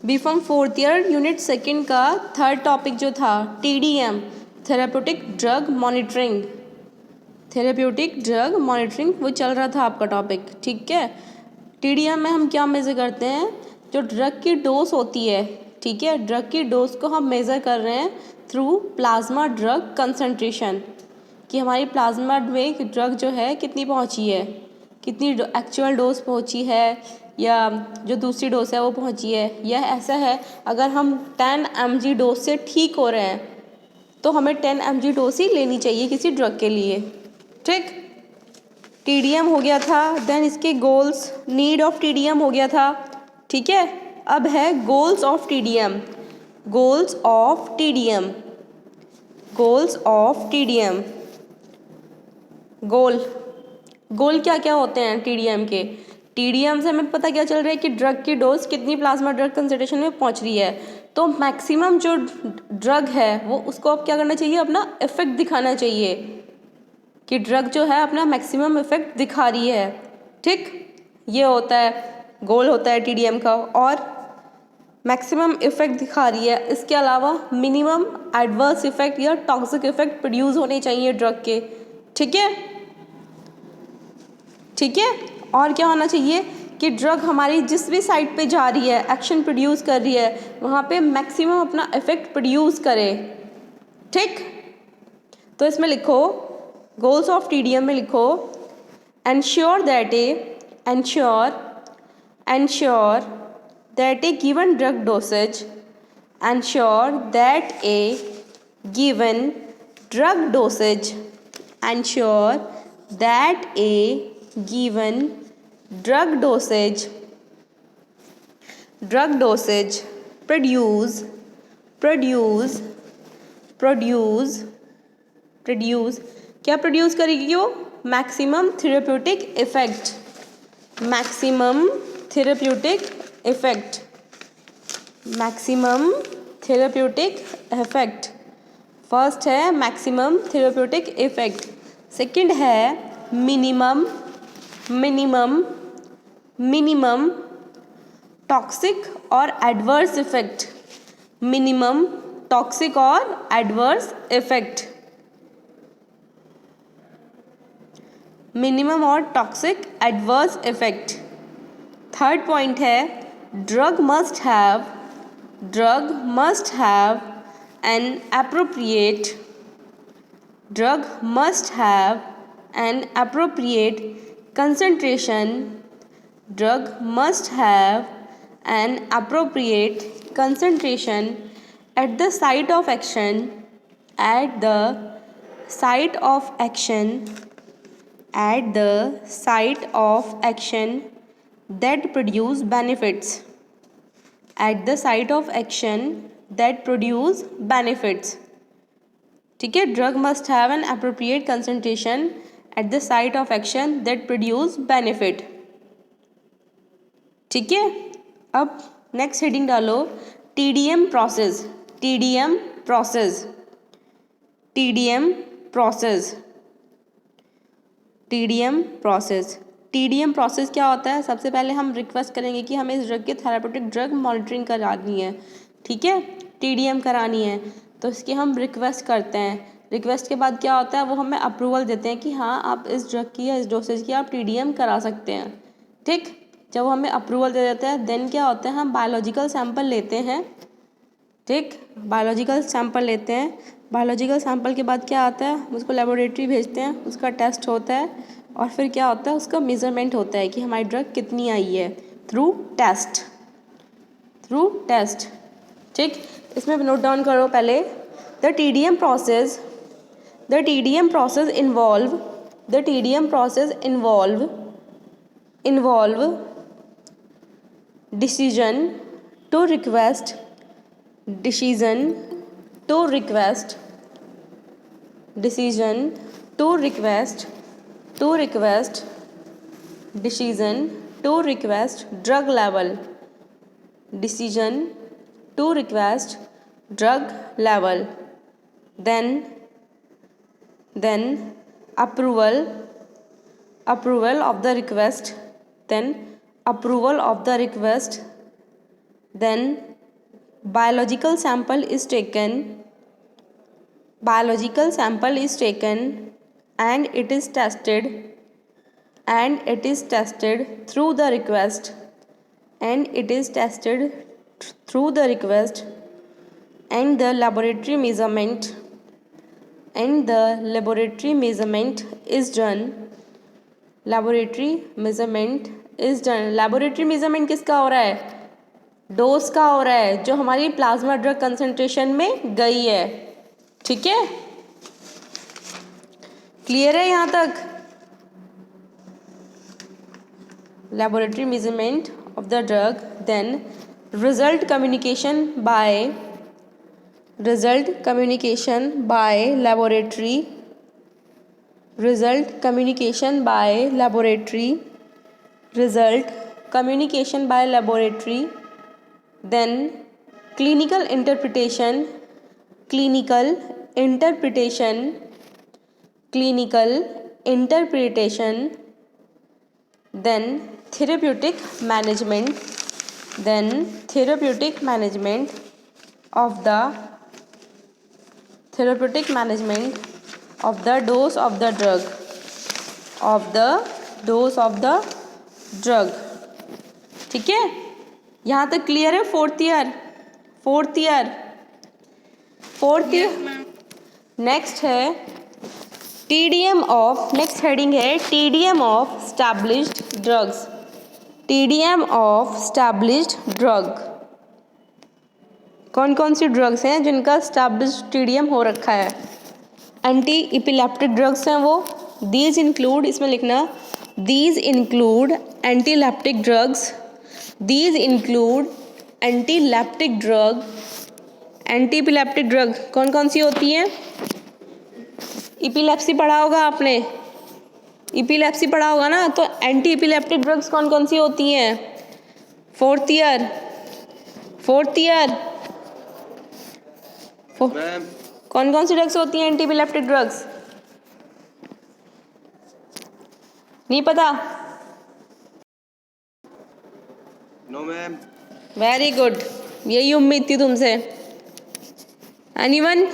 B pharm fourth year unit second का third topic जो था TDM, therapeutic drug monitoring. Therapeutic drug monitoring वो चल रहा था आपका टॉपिक, ठीक है। TDM में हम क्या मेज़र करते हैं, जो ड्रग की डोज होती है, ठीक है, ड्रग की डोज को हम मेज़र कर रहे हैं थ्रू प्लाज्मा ड्रग कंसंट्रेशन, कि हमारी प्लाज्मा में ड्रग जो है कितनी पहुंची है, कितनी एक्चुअल डोज पहुंची है, या जो दूसरी डोज है वो पहुंची है। यह ऐसा है, अगर हम 10 mg डोज से ठीक हो रहे हैं तो हमें 10 mg डोज ही लेनी चाहिए किसी ड्रग के लिए, ठीक। TDM हो गया था, देन इसके गोल्स, नीड ऑफ TDM हो गया था, ठीक है। अब है goals of TDM। Goals of TDM, goals of TDM। गोल क्या क्या होते हैं TDM के। TDM से हमें पता क्या चल रहा है कि ड्रग की डोज कितनी प्लाज्मा ड्रग कंसंट्रेशन में पहुंच रही है। तो मैक्सिमम जो ड्रग है वो उसको अब क्या करना चाहिए, अपना इफेक्ट दिखाना चाहिए कि ड्रग जो है अपना मैक्सिमम इफेक्ट दिखा रही है, ठीक। ये होता है गोल, होता है TDM का, और मैक्सिमम इफेक्ट दिखा रही है। इसके अलावा मिनिमम एडवर्स इफेक्ट या टॉक्सिक इफेक्ट प्रोड्यूस होने चाहिए ड्रग के, ठीक है, ठीक है। और क्या होना चाहिए कि ड्रग हमारी जिस भी साइट पे जा रही है, एक्शन प्रोड्यूस कर रही है, वहाँ पे मैक्सिमम अपना इफेक्ट प्रोड्यूस करे, ठीक। तो इसमें लिखो, गोल्स ऑफ TDM में लिखो, ensure that A given drug dosage, ensure that a given drug dosage, ensure that a given drug dosage produce क्या प्रोड्यूस करेगी वो, maximum therapeutic effect, maximum therapeutic effect, maximum therapeutic effect. First है maximum therapeutic effect, second है minimum toxic और adverse effect, minimum toxic और adverse effect, minimum और toxic adverse effect. Third point है drug must have an appropriate concentration, drug must have an appropriate concentration at the site of action, at the site of action that produce benefits, at the site of action that produce benefits, ठीक है। Drug must have an appropriate concentration at the site of action that produce benefit, ठीक है। अब next heading डालो, TDM process, TDM process, TDM process, TDM process. TDM process क्या होता है, सबसे पहले हम रिक्वेस्ट करेंगे कि हमें इस ड्रग की थेराप्यूटिक ड्रग मॉनिटरिंग करानी है, ठीक है, TDM करानी है, तो इसकी हम रिक्वेस्ट करते हैं। रिक्वेस्ट के बाद क्या होता है, वो हमें अप्रूवल देते हैं कि हाँ आप इस ड्रग की या इस डोसेज की आप TDM करा सकते हैं, ठीक। जब वो हमें अप्रूवल दे देते हैं देन क्या होता है, हम बायोलॉजिकल सैंपल लेते हैं, ठीक, बायोलॉजिकल सैंपल लेते हैं। बायोलॉजिकल सैंपल के बाद क्या आता है, उसको लेबोरेटरी भेजते हैं, उसका टेस्ट होता है, और फिर क्या होता है, उसका मेजरमेंट होता है कि हमारी ड्रग कितनी आई है थ्रू टेस्ट, ठीक। इसमें नोट डाउन करो पहले, the TDM process involve decision to request decision to request decision to request drug level, decision to request drug level, then approval of the request, then biological sample is taken biological sample is taken and it is tested through the request and it is tested through the request and the laboratory measurement is done. laboratory measurement किसका हो रहा है? Dose का हो रहा है जो हमारी प्लाज्मा ड्रग कंसंट्रेशन में गई है. ठीक है, क्लियर है यहाँ तक? laboratory measurement of the drug, then result communication by laboratory, result communication by laboratory, then clinical interpretation, then therapeutic management of the dose of the drug. ठीक है, यहाँ तक क्लियर है? फोर्थ ईयर नेक्स्ट है TDM of, next heading है TDM of established drug. कौन कौन सी drugs हैं जिनका established TDM हो रखा है? एंटी इपिलेप्टिक ड्रग्स हैं वो. दीज इंक्लूड, इसमें लिखना, these include एंटीलेप्टिक drugs. Anti epileptic drug कौन कौन सी होती हैं? इपिलेप्सी पढ़ा होगा आपने, ना? तो एंटी इपिलेप्टिक ड्रग्स कौन कौन सी होती हैं? फोर्थ ईयर कौन कौन सी ड्रग्स होती हैं एंटी इपिलेप्टिक ड्रग्स? नहीं पता? No ma'am. वेरी गुड, यही उम्मीद थी तुमसे. एनीवन?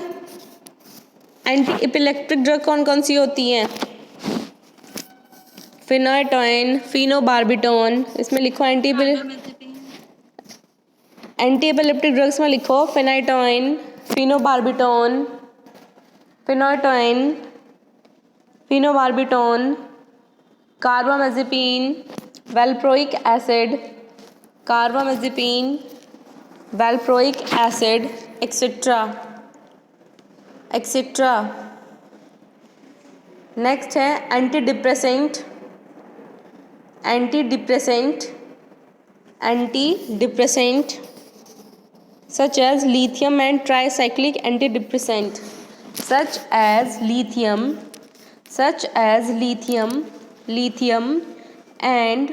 एंटी इपिलेप्टिक ड्रग कौन कौन सी होती हैं? Phenytoin, phenobarbitone. इसमें लिखो एंटी इपिलेप्टिक ड्रग्स में लिखो phenytoin, phenobarbitone, carbamazepine, valproic acid, etcetera. Next है anti depressant such as lithium and tricyclic antidepressant, such as lithium and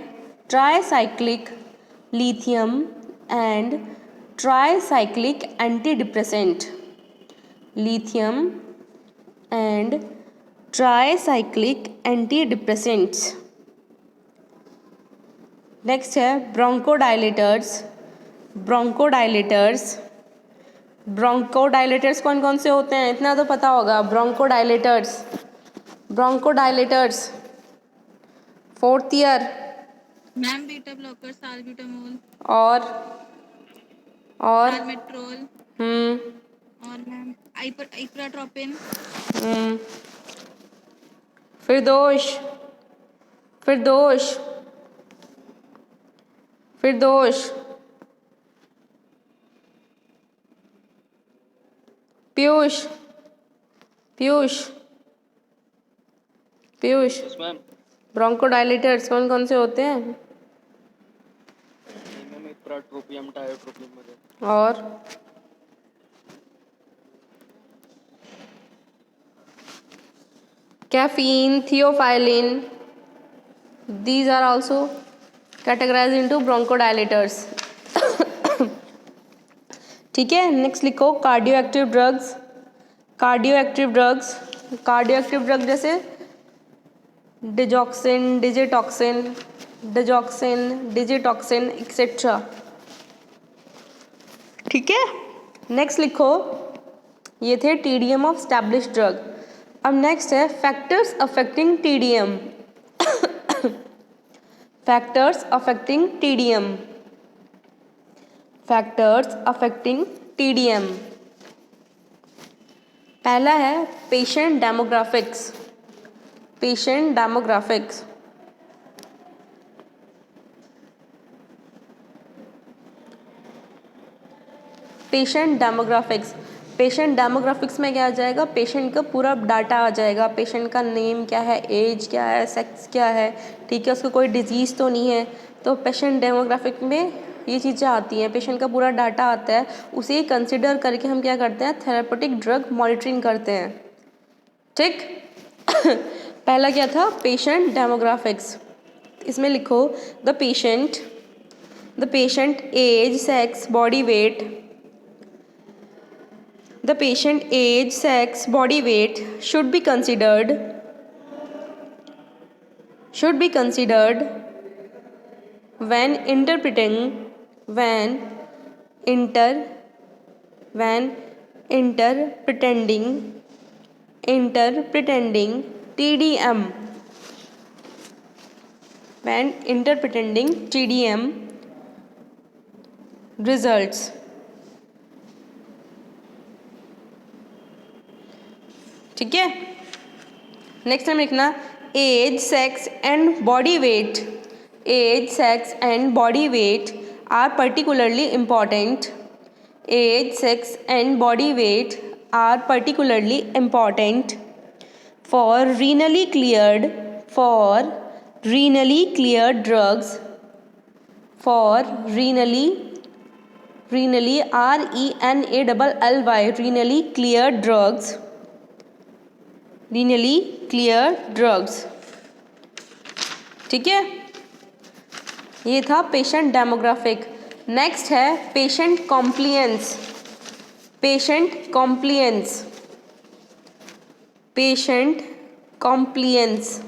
tricyclic antidepressant. Next है ब्रोंकोडायलेटर्स कौन कौन से होते हैं? इतना तो पता होगा. Bronchodilators fourth year. Ma'am beta blocker, salbutamol और साल्मेट्रोल और मैम आइप्राट्रोपिन. फिरदोष पीयूष मैम. ब्रोंकोडायलेटर्स कौन कौन से होते हैं? इप्राट्रोपियम, टायोट्रोपियम वगैरह. और caffeine, theophylline, these are also categorized into bronchodilators. ठीक है, नेक्स्ट लिखो कार्डियो एक्टिव ड्रग जैसे डिजॉक्सिन, डिजिटॉक्सिन एक्सेट्रा. ठीक है, नेक्स्ट लिखो, ये थे TDM ऑफ स्टैब्लिश ड्रग। अब नेक्स्ट है factors affecting TDM। Factors affecting TDM, factors affecting TDM। पहला है patient demographics, patient demographics. Patient demographics, patient demographics में क्या आ जाएगा, पेशेंट का पूरा डाटा आ जाएगा, पेशेंट का नेम क्या है, एज क्या है, सेक्स क्या है, ठीक है, उसको कोई डिजीज़ तो नहीं है। तो पेशेंट डेमोग्राफिक में ये चीज़ें आती हैं, पेशेंट का पूरा डाटा आता है, उसे कंसिडर करके हम क्या करते हैं, थेरापेटिक ड्रग मॉनिटरिंग करते हैं। ठीक। पहला क्या था, पेशेंट डेमोग्राफिक्स। इसमें लिखो the patient age, sex, body weight, the patient age, sex, body weight should be considered when interpreting TDM, when interpreting TDM results। ठीक है, नेक्स्ट टाइम लिखना age, sex and body weight, age, sex and body weight are particularly important, age, sex and body weight are particularly important for renally cleared drugs, for renally RENALLY renally cleared drugs, renally clear drugs. ठीक है, ये था patient demographic. Next है patient compliance, patient compliance, patient compliance,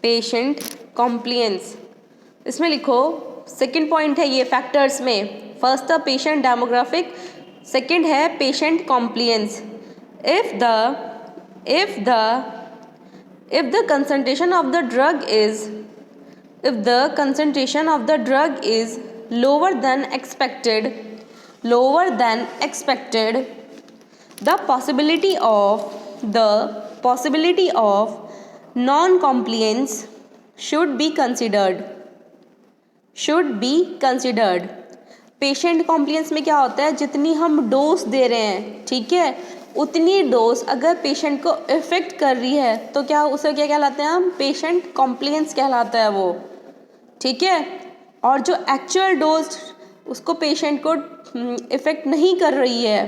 patient compliance. इसमें लिखो, second point है ये factors में, फर्स्ट था पेशेंट डेमोग्राफिक, सेकेंड है patient compliance. If the concentration of the drug is lower than expected, the possibility of non-compliance should be considered। Patient compliance में क्या होता है, जितनी हम डोज दे रहे हैं, ठीक है, उतनी डोज अगर पेशेंट को इफेक्ट कर रही है तो क्या उसे क्या कहलाते हैं हम, पेशेंट कॉम्प्लियंस कहलाता है वो। ठीक है, और जो एक्चुअल डोज उसको पेशेंट को इफेक्ट नहीं कर रही है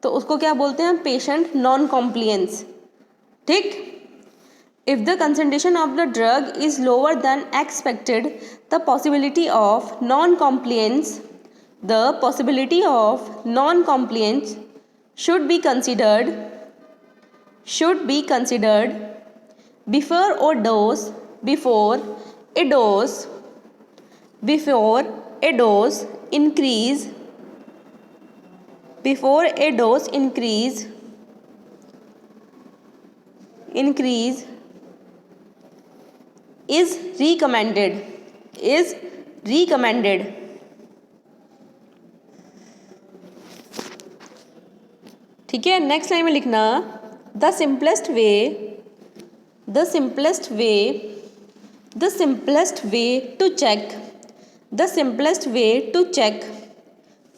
तो उसको क्या बोलते हैं, पेशेंट नॉन कॉम्प्लियंस। ठीक। If the concentration of the drug is lower than expected, the possibility of non-compliance should be considered before a dose increase is recommended। ठीक है, नेक्स्ट लाइन में लिखना the simplest way to check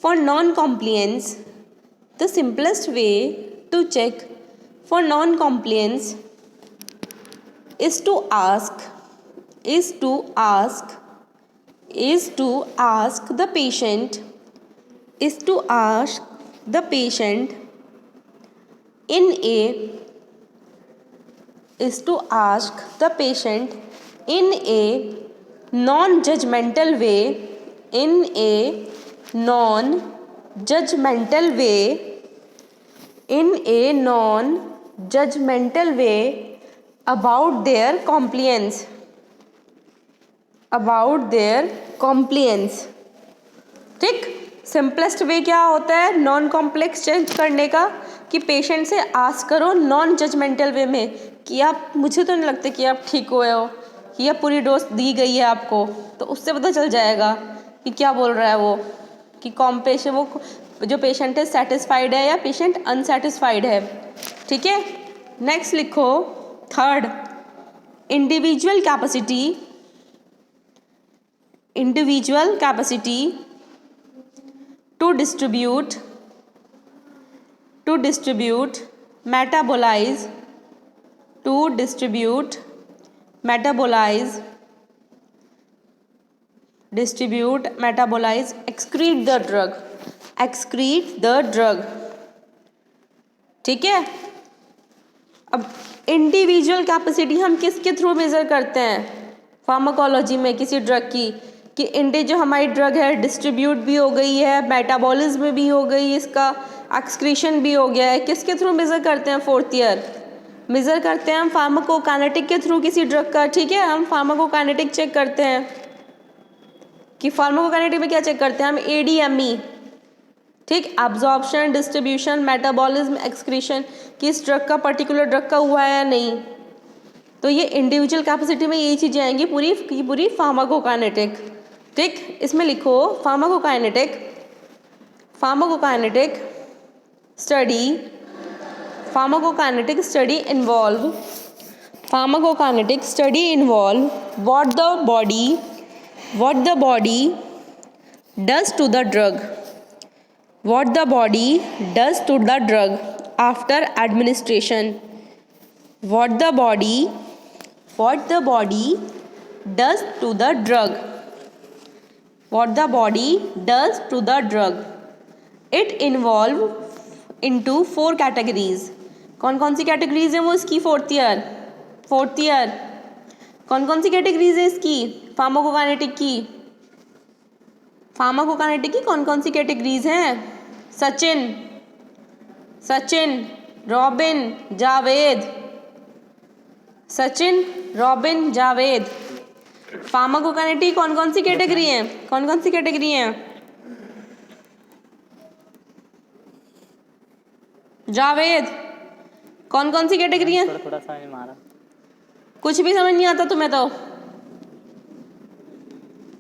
for non compliance, is to ask the patient in a non-judgmental way about their compliance। About their compliance. ठीक, simplest way क्या होता है non complex change करने का कि पेशेंट से आस्क करो नॉन जजमेंटल वे में कि आप, मुझे तो नहीं लगता कि आप ठीक हुए हो, कि यह पूरी डोज दी गई है आपको, तो उससे पता चल जाएगा कि क्या बोल रहा है वो, कि पेशेंट वो जो पेशेंट है सेटिस्फाइड है या पेशेंट अनसेटिस्फाइड है। ठीक है, नेक्स्ट लिखो third, individual capacity, individual capacity to distribute, metabolize, to distribute, metabolize, excrete the drug, excrete the drug। ठीक है, अब इंडिविजुअल कैपेसिटी हम किसके थ्रू मेजर करते हैं फार्माकोलॉजी में किसी ड्रग की, कि जो हमारी ड्रग है डिस्ट्रीब्यूट भी हो गई है, मेटाबॉलिज्म भी हो गई, इसका एक्सक्रीशन भी हो गया है, किसके थ्रू मेजर करते हैं फोर्थ ईयर, मेजर करते हैं हम फार्माकोकाइनेटिक के थ्रू किसी ड्रग का। ठीक है, हम फार्माकोकाइनेटिक चेक करते हैं कि फार्माकोकाइनेटिक में क्या चेक करते हैं हम, ADME। ठीक, एब्जॉर्प्शन, डिस्ट्रीब्यूशन, मेटाबॉलिज्म, एक्सक्रीशन, कि इस ड्रग का पर्टिकुलर ड्रग का हुआ है या नहीं। तो ये इंडिविजुअल कैपेसिटी में यही चीज़ें आएंगी पूरी की पूरी फार्माकोकाइनेटिक। ठीक, इसमें लिखो pharmacokinetic, pharmacokinetic study, pharmacokinetic study involve, pharmacokinetic study involve what the body does to the drug, what the body does to the drug after administration, what the body does to the drug, what the body does to the drug। It involve into 4 categories। कौन कौन सी categories हैं वो इसकी fourth year कौन कौन सी categories है इसकी pharmacokinetic की कौन कौन सी कैटेगरीज हैं, सचिन, रॉबिन, जावेद। फार्माकोकाइनेटिक कौन कौन सी कैटेगरी हैं, जावेद, कौन कौन सी कैटेगरी हैं? थोड़ा समझ में आ रहा, कुछ भी समझ नहीं आता तुम्हें, तो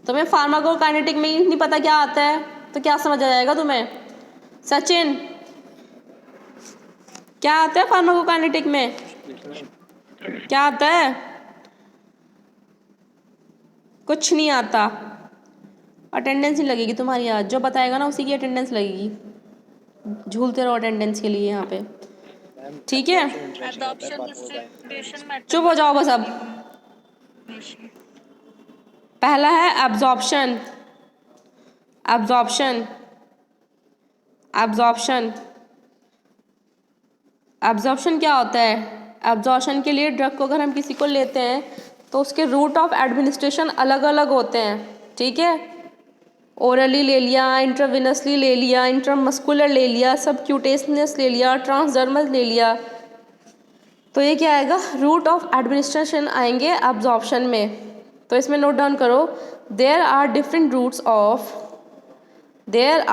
तुम्हें फार्माकोकाइनेटिक में ही नहीं पता क्या आता है तो क्या समझ आ जाएगा तुम्हें। सचिन, क्या आता है फार्माकोकाइनेटिक में, क्या आता है? कुछ नहीं आता, अटेंडेंस नहीं लगेगी तुम्हारी आज, जो बताएगा ना उसी की अटेंडेंस लगेगी, झूलते रहो अटेंडेंस के लिए यहाँ पे। ठीक है, Adoption, distribution, चुप हो जाओ बस अब। metabolism। पहला है एब्जॉर्प्शन क्या होता है? एब्जॉर्प्शन के लिए ड्रग को अगर हम किसी को लेते हैं तो उसके रूट ऑफ एडमिनिस्ट्रेशन अलग अलग होते हैं। ठीक है, ओरली ले लिया, इंट्राविनसली ले लिया, इंट्रामस्कुलर ले लिया, सबक्यूटेनियस ले लिया, ट्रांसडर्मल ले लिया। तो ये क्या आएगा, रूट ऑफ एडमिनिस्ट्रेशन आएंगे एब्जॉर्प्शन में। तो इसमें नोट डाउन करो, there are different routes of drug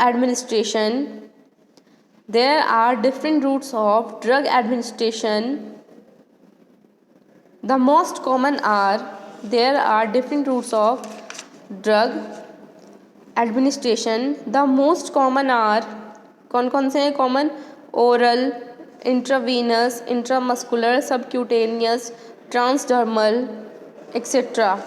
administration, The most common are, there are different routes of drug administration। The most common are, कौन कौन से हैं common? Oral, intravenous, intramuscular, subcutaneous, transdermal etcetera.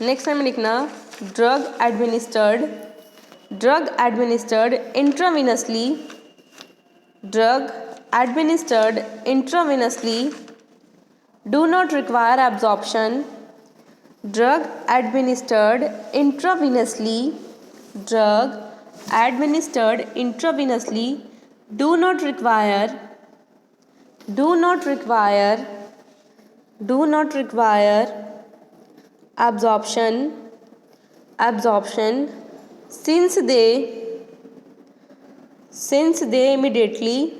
Next time लिखना drug administered intravenously, do not require absorption, drug administered intravenously do not require absorption since since they immediately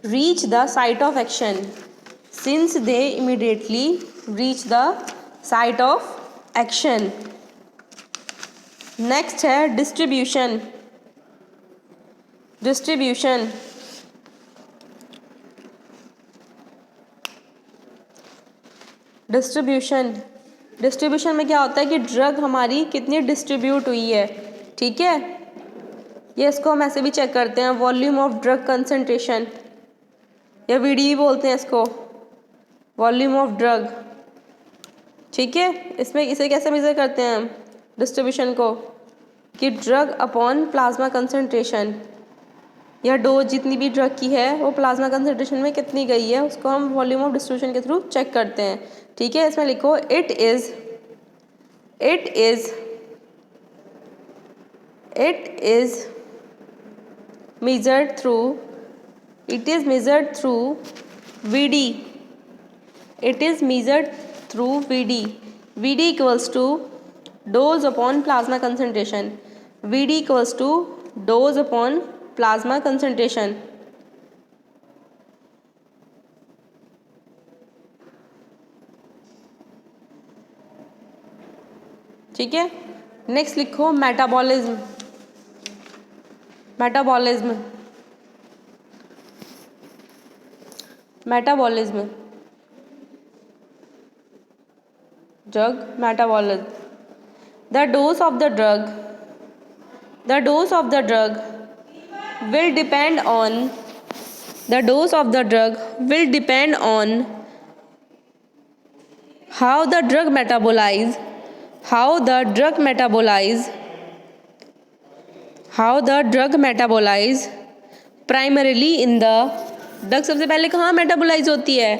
reach the site of action, since they immediately reach the site of action. Next है distribution. Distribution distribution distribution में क्या होता है कि drug हमारी कितनी distribute हुई है. ठीक है, ये इसको हम ऐसे भी चेक करते हैं, वॉल्यूम ऑफ ड्रग कंसंट्रेशन, या वीडी बोलते हैं इसको, वॉल्यूम ऑफ ड्रग. ठीक है, इसमें इसे कैसे मेजर करते हैं हम डिस्ट्रीब्यूशन को, कि ड्रग अपॉन प्लाज्मा कंसंट्रेशन, या डोज जितनी भी ड्रग की है वो प्लाज्मा कंसंट्रेशन में कितनी गई है, उसको हम वॉल्यूम ऑफ डिस्ट्रीब्यूशन के थ्रू चेक करते हैं. ठीक है, इसमें लिखो it is measured through VD. It is measured through VD. VD equals to dose upon plasma concentration. VD equals to dose upon plasma concentration. ठीक है, नेक्स्ट लिखो metabolism. Metabolism drug metabolism. The dose of the drug will depend on how the drug metabolize primarily in the drug सबसे पहले कहाँ metabolise होती है,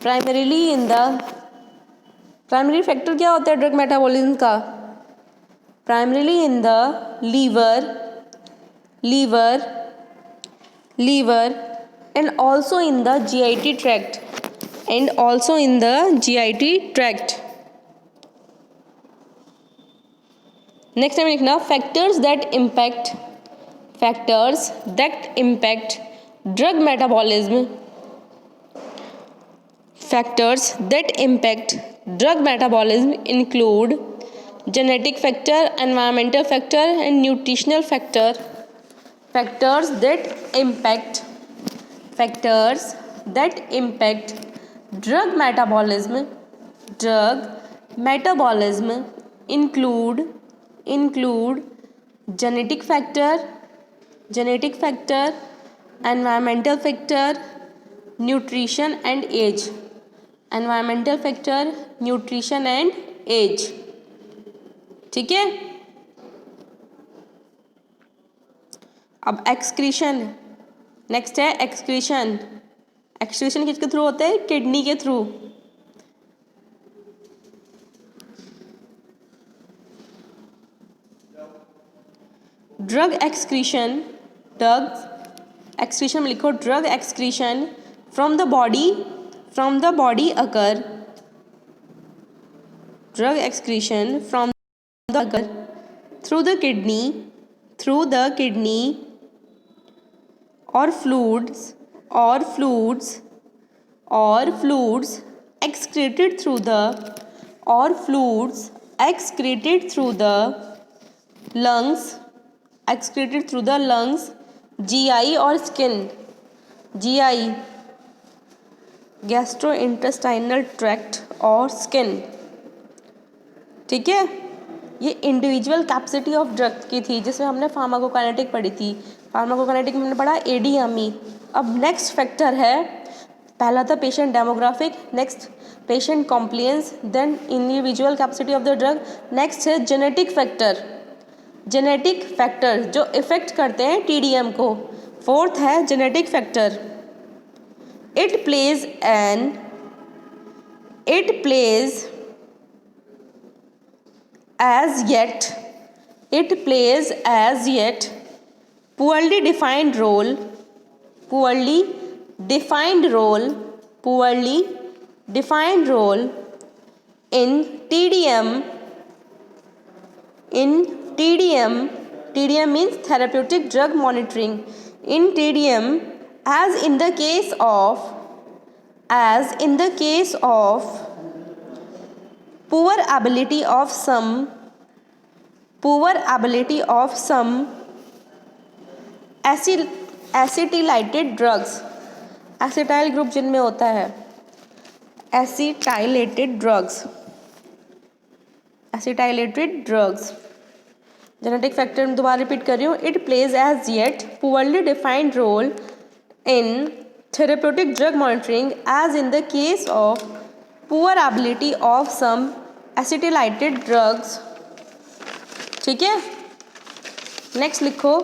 primarily in the. Primary factor क्या होता है ड्रग मेटाबॉलिज्म का, primarily in the liver and also in the GIT tract. Next time लिखना factors that impact drug metabolism. Factors that impact drug metabolism include genetic factor, environmental factor and nutritional factor. Factors that impact drug metabolism include genetic factor, environmental factor, nutrition and age. ठीक है, अब excretion. Next है excretion किसके through होता है, kidney के through. Drug excretion में लिखो drug excretion from the body occur. Drug excretion from the occur through the kidney और fluids excreted through the lungs, GI और स्किन. GI गैस्ट्रोइंटेस्टाइनल ट्रैक्ट और स्किन. ठीक है, ये इंडिविजुअल कैपेसिटी ऑफ ड्रग की थी जिसमें हमने फार्माकोकाइनेटिक पढ़ी थी. फार्माकोकाइनेटिक में हमने पढ़ा ADME. अब नेक्स्ट फैक्टर है, पहला था patient demographic, next patient compliance, then individual capacity of the drug, next है जेनेटिक फैक्टर जो इफेक्ट करते हैं TDM को. फोर्थ है genetic factor. It plays as yet poorly defined role in In TDM, TDM means therapeutic drug monitoring. In TDM, as in the case of poor ability of some acetylated drugs, acetyl group जिनमें होता है, acetylated drugs, genetic factor में दोबारा repeat कर रही हूँ. It plays as yet poorly defined role in therapeutic drug monitoring as in the case of poor ability of some acetylated drugs. ठीक है. नेक्स्ट लिखो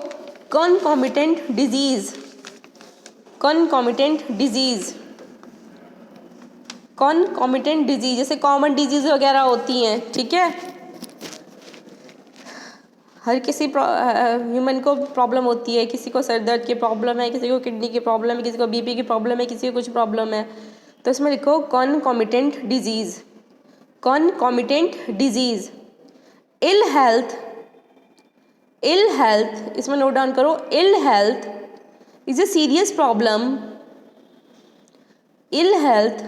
कॉन्कॉमिटेंट डिजीज. कॉन्कॉमिटेंट डिजीज जैसे common disease वगैरह होती हैं. ठीक है. हर किसी ह्यूमन को प्रॉब्लम होती है. किसी को सर दर्द की प्रॉब्लम है, किसी को किडनी की प्रॉब्लम है, किसी को बीपी की प्रॉब्लम है, किसी को कुछ प्रॉब्लम है. तो इसमें लिखो कॉन्कॉमिटेंट डिजीज. इल हेल्थ इसमें नोट डाउन करो. Ill health is a serious problem. Ill health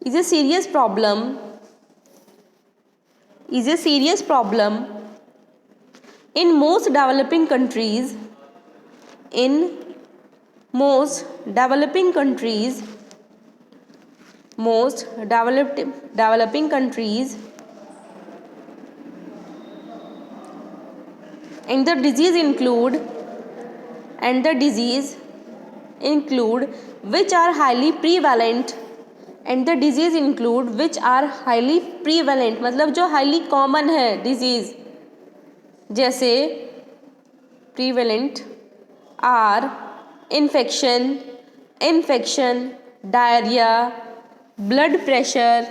is a serious problem in most developing countries. And the disease include which are highly prevalent. मतलब जो highly common है disease. जैसे prevalent are infection, diarrhoea, blood pressure,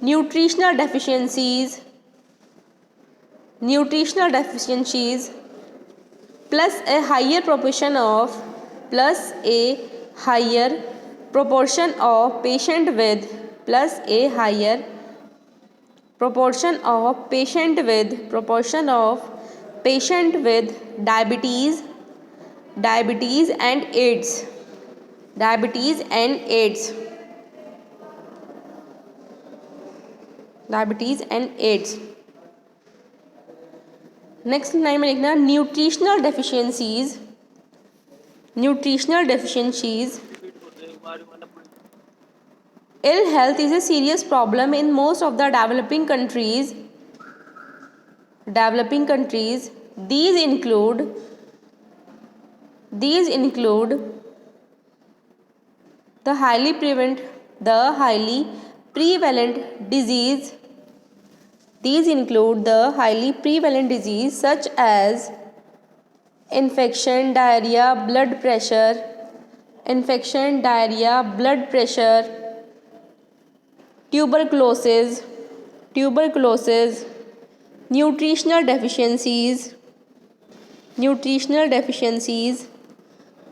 nutritional deficiencies plus a higher proportion of patient with diabetes and AIDS. Next line में लिखना nutritional deficiencies. Ill health is a serious problem in most of the developing countries. These include the highly prevalent disease. Such as infection, diarrhea, blood pressure, tuberculosis, nutritional deficiencies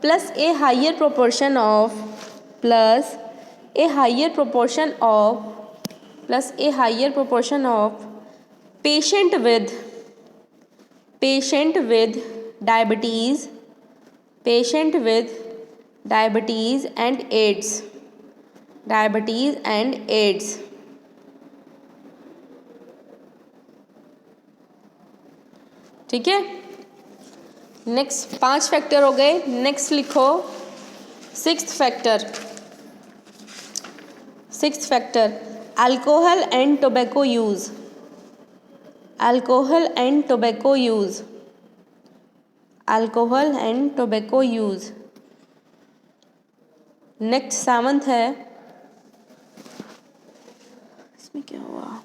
plus a higher proportion of patient with diabetes and AIDS. ठीक है. Next 5 factor हो गए. Next लिखो 6th factor alcohol and tobacco use. Next 7th है. इसमें क्या हुआ.